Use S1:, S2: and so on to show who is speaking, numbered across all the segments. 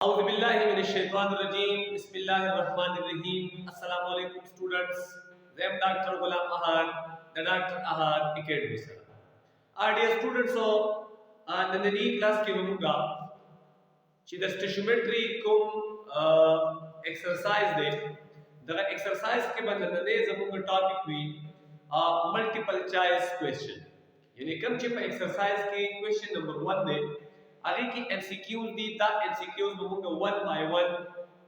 S1: أعوذ بالله من الشيطان الرجيم بسم الله الرحمن الرحيم السلام عليكم students I am Dr. Ghulam Ahad the Dr. Ahad Academy sir dear students नंदनी class के बमुगा ची द स्टिशियोमेट्री कोम एक्सरसाइज दे द एक्सरसाइज के बाद नंदने जमुगा टॉपिक हुई मल्टीपल चॉइस क्वेश्चन यानी कम ची पे एक्सरसाइज की क्वेश्चन नंबर 1 दे आगे की MCQs दी ता MCQs बमुगा 1 by 1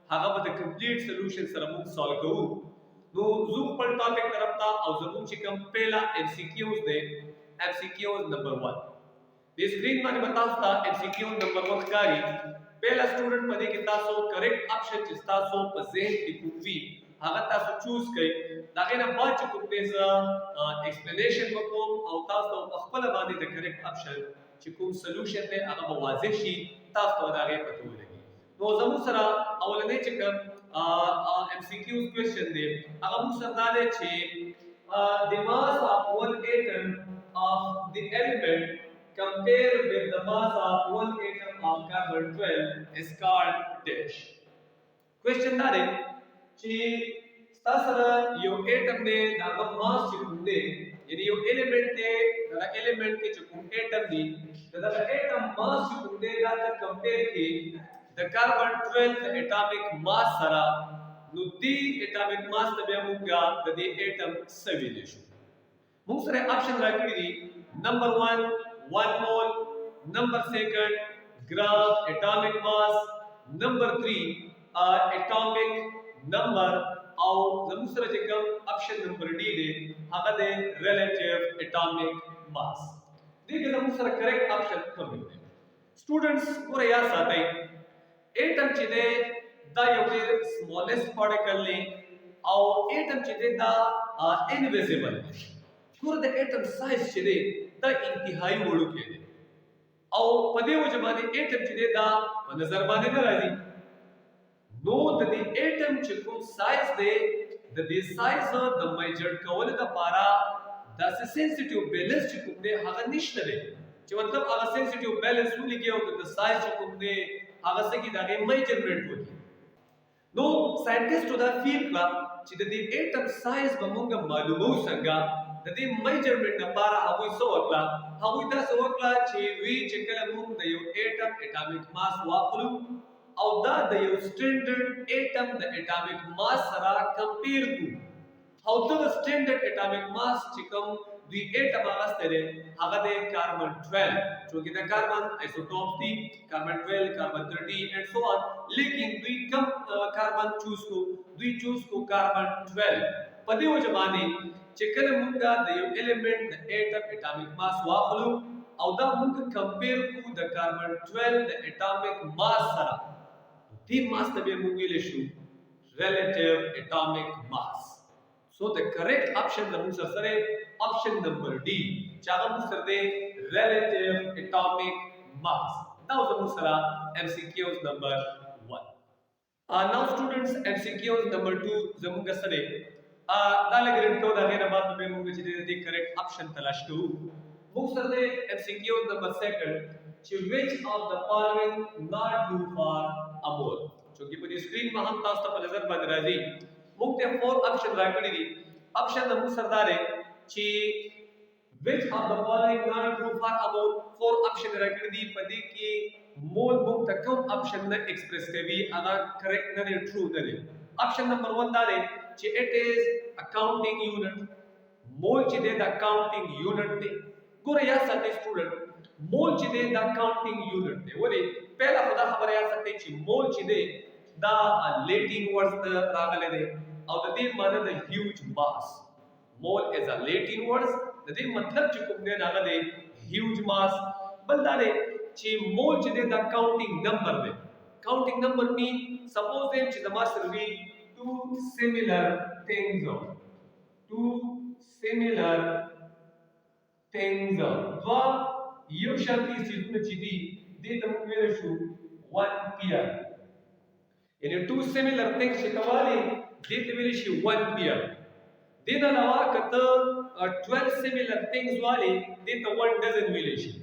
S1: हागा बद कंप्लीट सॉल्यूशन सर हम सॉल्व करू नो जू पर टॉपिक तरफ ता और जमुग ची कम पहला MCQs दे MCQs नंबर 1 दी स्क्रीन माने बतास्ता MCQs नंबर 1 कारी पहला स्टूडेंट पदे की तासो करेक्ट ऑप्शन ची तासो पजेन की कुवी हागा तासो चूज कई दागे ना बाद ची कुव देस एक्सप्लेनेशन बको और तासो खपल बादी the correct option چې کوم سولوشن دی هغه واضح شي تاسو ته دا غي پته ولګي نو زموږ سره اولنې چې کوم MCQs question دی هغه موږ سره دا دی چې the mass of one atom of the element compared with the mass of one atom of carbon 12 is called dash question دا دی چې تاسو سره یو اټم دی دا ماس چې کوم دی یعنی یو ایلیمنٹ دی دا ایلیمنٹ کې چې کوم اټم دی دا اټم ماس چې کوم دی دا ته کمپیر کی د کاربن 12 د اټامیک ماس سره نو دی اټامیک ماس ته بیا موږ د دې اټم سویل شو موږ سره آپشن راکړي دي نمبر 1 1 مول نمبر 2 ګرام اټامیک ماس نمبر 3 اټامیک نمبر او زموږ سره چې کوم آپشن نمبر डी دی هغه دی ریلیټیو اټامیک ماس دغه زموږ سره کریکټ آپشن کوم دی سټوډنټس ګوره یاد ساتئ اټم چې دی دا یو ډیر سمالست پارټیکل دی او اټم چې دی دا انویزیبل ګوره د اټم سایز چې دی دا انتهایی وړوکی دی او په دې وجه باندې اټم چې دی دا په نظر باندې نه راځي نو د دې اټم چې کوم سایز دی د دې سایز د میجر کول لپاره د سنسټیو بیلنس چې کوم دی هغه نشته دی چې مطلب هغه سنسټیو بیلنس ولګي او د سایز چې کوم دی هغه څه کې دا میجرمنټ وکړي نو ساينټیسټو دا فیل کړه چې د دې اټم سایز به موږ معلومو څنګه د دې میجرمنټ لپاره هغه څه وکړه هغه دا څه وکړه چې وی چې کله موږ د یو اټم اټامیک ماس واخلو او دا د یو سټانډرډ اټم د اټامیک ماس سره کمپیر کو او دا سټانډرډ اټامیک ماس چې کوم دوی اټم هغه ستره هغه د کاربن 12 چې د کاربن آیسوټوپ دي کاربن 12 کاربن 13 and so on لیکن دوی کم کاربن چوز کو کاربن 12 په دې وجه باندې چې کله موږ د یو ایلیمنٹ د اټم اټامیک ماس واخلو او دا موږ کمپیر کو د کاربن 12 د اټامیک ماس سره the mass that we are moving issue relative atomic mass so the correct option the answer sare option number D chaga answer de relative atomic mass that was the answer MCQs number 1 now students MCQs number 2 zamunga sare da lagrin ko da gena baat be munga che de correct option talash ko mung sare de MCQs number 2 which of the following not true for a mole چونکه په دې سکرین ما هم تاسو ته په نظر باندې راځي موږ ته 4 آپشن راکړي دي آپشن د موږ سردار چې which of the following not true for a mole 4 آپشن راکړي دي په دې کې مول موږ ته کوم آپشن نه ایکسپریس کوي هغه کریکټ نه دی ټرو نه دی آپشن نمبر 1 دا دی چې it is a counting unit مول چې دی دا counting unit دی ګوره یا ساتي سټوډنټ مول چې دی دا counting unit دی ولی پہلا خدا خبر یا سکتے چې مول چې دی دا لیټین ورډز راغلی دی او د دې معنی د هیوج ماس مول از ا لیټین ورډز د دې مطلب چې کوم دی هغه دی هیوج ماس بل دا دی چې مول چې دی دا کاونټینګ نمبر دی کاونټینګ نمبر مین سپوز دیم چې د ماس وی two similar things دوا یو شرطي چیزونه چې دی دې ته موږ ویل شو 1 pair یعنی two similar things چې توالي دې ته ویل شي 1 pair دې نه علاوه کته 12 similar things والی دې ته 1 dozen ویل شي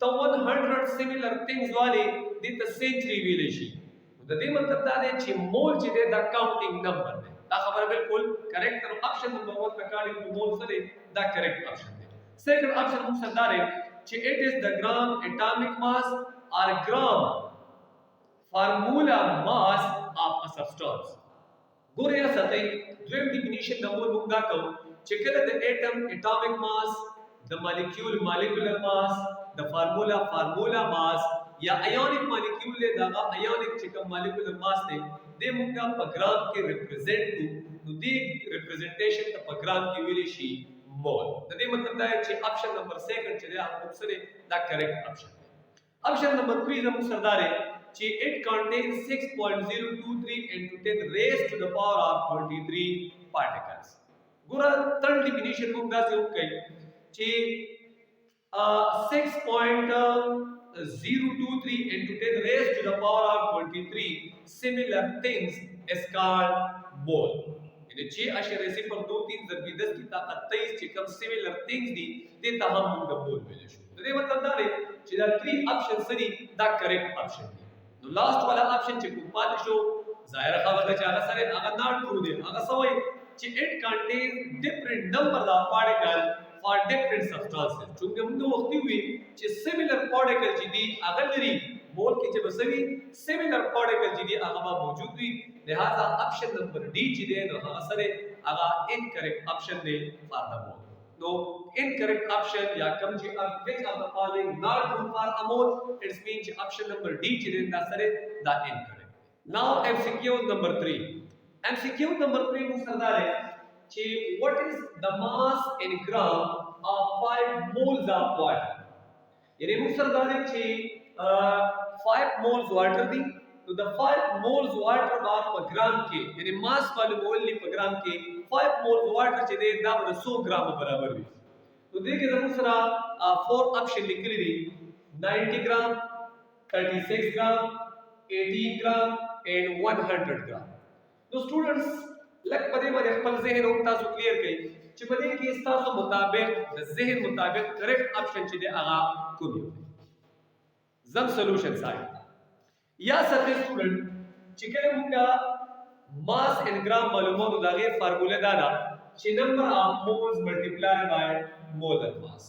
S1: ته 100 similar things والی دې ته century ویل شي د دې مطلب دا دی چې مول چې دی دا کاونټینګ نمبر دی دا خبره بالکل کریکټ ده اپشن نمبر 1 اکارډینګ ټو مول سره دا کریکټ اپشن دی سیکنډ اپشن موږ سره دا دی چې اټ از د ګرام اټامیک ماس اور ګرام فارمولا ماس اف ا سبسټانس ګوریا ساتي دویم ډیفینیشن د مول موږ دا کوو چې کله د اټم اټامیک ماس د مالیکول مالیکولر ماس د فارمولا ماس یا ایونیک مالیکول له دغه ایونیک چې کوم مالیکولر ماس دی د موږ په ګرام کې ریپرزینټ کو نو دی ریپرزینټیشن په ګرام کې ویل شي مول د دې مطلب دا چې اپشن نمبر 2 چې دا موږ سره دا کریکټ اپشن دی اپشن نمبر 3 زموږ سره دا دی چې it contains 6.023 into 10 raised to the power of 23 particles ګوره third definition موږ دا څه وکړي چې 6.023 into 10 raised to the power of 23 similar things is called mole یعنی 6.023 ضربی 10 کی طاقت 23 چې کوم similar things دي دې ته هم موږ مول ویل شو د دې مطلب دا دی چې دا 3 options دي دا کریکټ option دي نو لاست والا option چې کوم پاتې شو ظاهر خبره ده چې هغه سره هغه not true دی هغه سوي چې it contains different number of particles for different substances چونکه موږ وختي وی چې similar particle چې دي هغه لري مول کې چې بسوي similar particle چې دي هغه موجود وي لہذا option number D چې دی نو هغه سره هغه incorrect option دی for the mole no incorrect option ya kam ji which of the following not true for a mole it means option number D ji da sare da incorrect now MCQ number 3 MCQ number 3 mu sardare chi what is the mass in gram of 5 moles of water yani mu sardare chi 5 moles water di तो the 5 moles water बार per gram के यानी mass वाले मोल ली per gram के 5 moles water چې دی دا به 100 gram برابر وي तो देखिए زموږ سره 4 option لیکلي دي 90 gram 36 gram 18 gram and 100 gram نو سټوډنټس لکه په دې باندې خپل ذهن او تاسو کلیر کړئ چې په دې کې تاسو مطابق د ذهن مطابق کریکټ option چې دی هغه کوم دی زم سولوشن سایډ یا سطح سټوډنټ چې کله موږ ماس ان ګرام معلوماتو دا غیر فارموله دا ده چې نمبر اف مولز ملټیپلای بای مولر ماس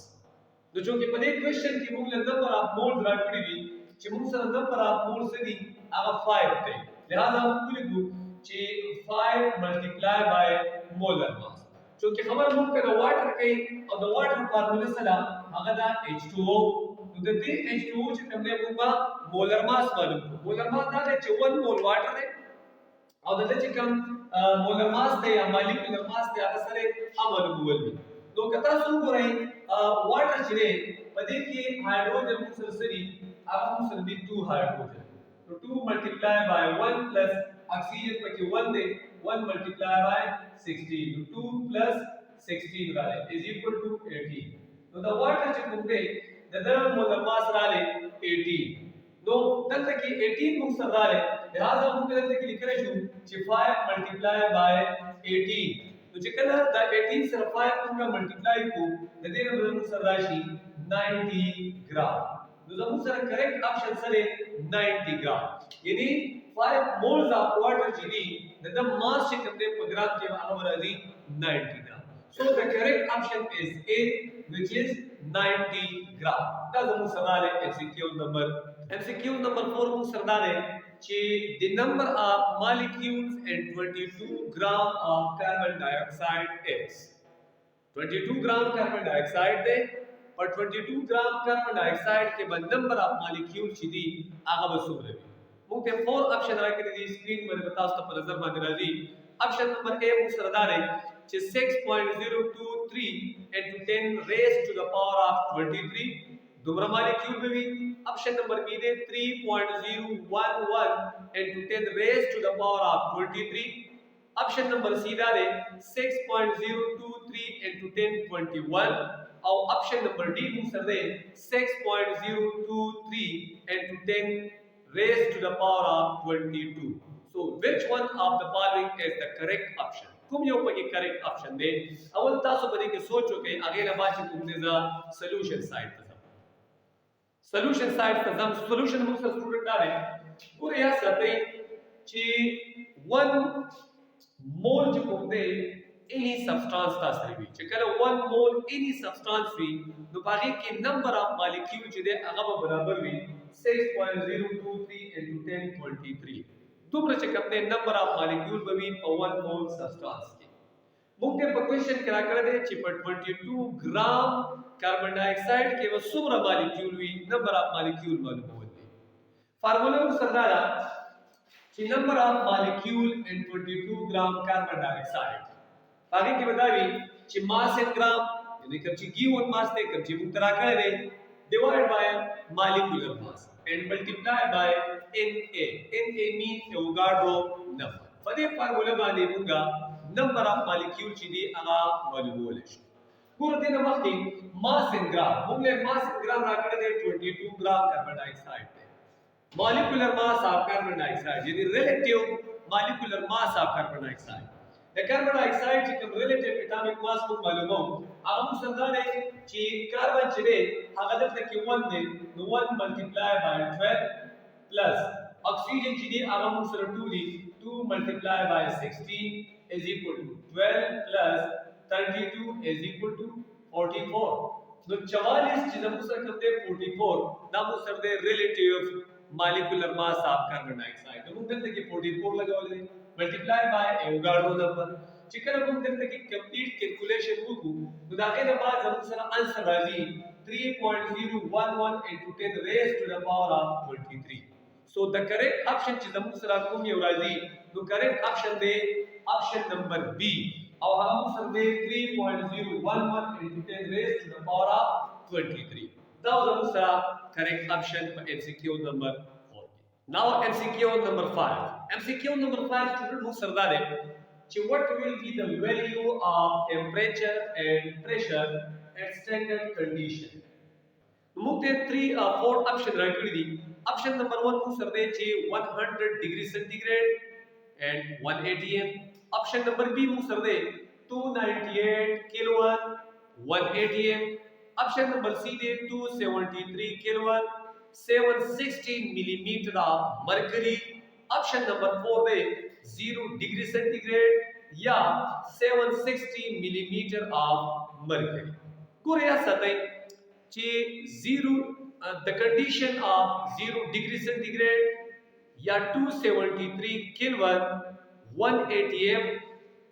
S1: نو چې په دې کوېشن کې موږ نمبر اف مولز راکړي دي چې موږ سره نمبر اف مولز دي هغه 5 دی لہذا موږ لیکو چې 5 ملټیپلای بای مولر ماس چې خبر موږ کنه واټر کوي او د واټر فارموله سره هغه دا H2O نو د دې H2O چې کوم دی موږ مولر ماس معلوم مولر ماس دا چې 1 مول واټر دی او د دې چې کوم مولر ماس دی یا مالیکولر ماس دی هغه سره معلوم ولوي نو کته څو ګورئ واټر چې دی په دې کې هایدروجن موږ سره سری هغه موږ سره دي 2 هایدروجن نو 2 ملټیپلای بای 1 پلس اکسیجن پکې 1 دی 1 ملټیپلای بای 16 نو 2 پلس 16 راځي از ایکوال ټو 18 نو دا واټر چې کوم دی د مولر ماس راځي 18 نو دلته کې 18 موږ سره راځي لہذا موږ دلته کې لیکل شو چې 5 ملټیپلای بای 18 نو چې کله دا 18 سره 5 موږ ملټیپلای کو د دې نه موږ سره راشي 90 ګرام نو زموږ سره کریکټ اپشن سره 90 ګرام یعنی 5 moles of water چې دي د ماس چې کوم دی په ګرام کې هغه راځي 90 ګرام so the correct option is A which is 90 gram دا زموږ سره MCQ number 4 موږ سره ده چې the number of molecules in 22 gram of carbon dioxide is 22 gram carbon dioxide ده پر 22 gram carbon dioxide کې بل number of molecules چې دي هغه وسوره موږ ته 4 option راکړي دي سکرین باندې تاسو ته په نظر باندې راځي option number A موږ سره ده چې 6.023 into 10 raised to the power of 23 دومره مالیکول به وي option number B ده 3.011 into 10 raised to the power of 23 option number C ده 6.023 into 1021 او option number D موږ سره ده 6.023 into 10 raised to the power of 22 so which one of the following is the correct option کوم یو پکې کریکټ اپشن دی اول تاسو په دې کې سوچ وکړئ هغه نه باندې کوم دی ز سولوشن سایډ ته سولوشن سایډ ته زم سولوشن موږ سره سټوډنټ راځي ګورئ یا ساتي چې 1 mole چې کوم دی any substance تاسو سره وي چې کله 1 mole any substance وي نو باغې کې number of molecule چې دی هغه به برابر وي 6.023 into 1023 دومره چې کوم دی number of molecule به وي په 1 mole substance کې موږ ته په کوېشن کې راکړی دی چې په 22 ګرام کاربن ډای اکساید کې به څومره مالیکول وي نمبر اف مالیکول معلومول دي فارمولا ورسره دا ده چې نمبر اف مالیکول ان 22 ګرام کاربن ډای اکساید هغه کې بداوي چې ماس ان ګرام یعنی کوم چې ګیون ماس ته کوم چې موږ ترا کړی دی ډیوایډ بای مالیکولر ماس and multiply by Na. Na means Avogadro number. په دې فارمولا باندې موږ نمبر اف مالیکول چې دی هغه معلومول شي ګور دې نه مخکې ماس ان ګرام موږ له ماس ان ګرام راکړی دی 22 ګرام کاربن ډای اکساید دی مالیکولر ماس اف کاربن ډای اکساید یعنی ریلیټیو مالیکولر ماس اف کاربن ډای اکساید د کاربن ډای اکساید چې کوم ریلیټیو اټامیک ماس موږ معلومو هغه موږ څنګه دی چې کاربن چې دی هغه دلته کې 1 دی نو 1 ملټیپلای بای 12 پلس اکسیجن چې دی هغه موږ سره 2 دی 2 ملټیپلای بای 16 is equal to 12 plus 32 is equal to 44 نو 44 چې موږ سره کوم دی 44 دا موږ سره دی ریلیټیو مالیکولر ماس اف کاربن ډای اکساید موږ دلته کې 44 لګولې ملټیپلای بای ایوګاډرو نمبر چې کله موږ دلته کې کمپلیټ کیلکولیشن وکړو نو دا غیر بعد زموږ سره انسر راځي 3.011 into 10 raised to the power of 23 so the correct option چې زموږ سره کوم یو راځي نو correct option دی option number B او هغه موږ سره دی 3.011 into 10 raised to the power of 23 دا زموږ سره correct option په MCQ number 4 now MCQ number 5 MCQ number 5 student موږ سره دا دی چې what will be the value of temperature and pressure at standard condition موږ ته 4 option راکړي دي option number 1 موږ سره دی چې 100 degree centigrade and 180 m option number B موږ سره دی 298 kilon 180 m option number C دی 273 kilon 716 millimeter of mercury option number 4 دی 0 degree centigrade या 760 millimeter of mercury ګور یا ساتئ چې 0 the condition of 0 degree centigrade या 273 Kelvin 180 m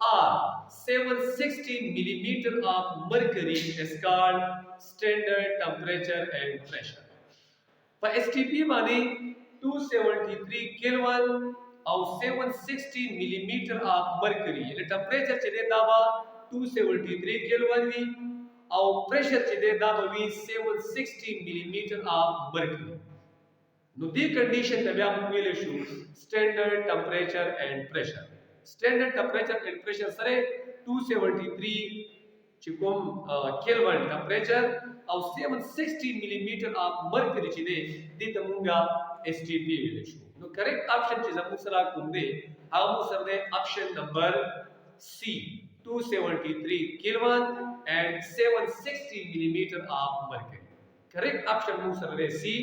S1: or 760 millimeter of mercury is called standard temperature and pressure په STP باندې 273 Kelvin او 760 millimeter of mercury یعنی ټمپریچر چې دی دا به 273 کیلوین وي او پریشر چې دی دا به وي 760 millimeter of mercury نو دې کنډیشن ته بیا موږ ویل شو سټانډرډ ټمپریچر اینڈ پریشر سټانډرډ ټمپریچر اینڈ پریشر سره 273 چې کوم کیلوین ټمپریچر او 760 millimeter of mercury چې دی دې ته موږ STP ویل شو نو کریکټ آپشن چې زموږ سره کوم دی هغه موږ سره دی آپشن نمبر C 273 کیلوین and 760 millimeter of mercury کریکٹ آپشن موږ سره دی C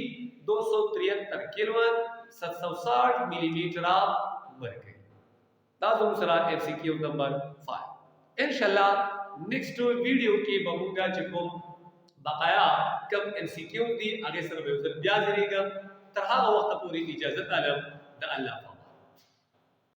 S1: 273 کیلوین 760 millimeter of mercury دا زموږ سره MCQ نمبر 5 انشاءالله نیکسٹ ویډیو کې به موږ چې کوم بقایا کم MCQ دی هغه سره به بیا ځریږم تر هغه وخت پورې اجازه تعلم د الله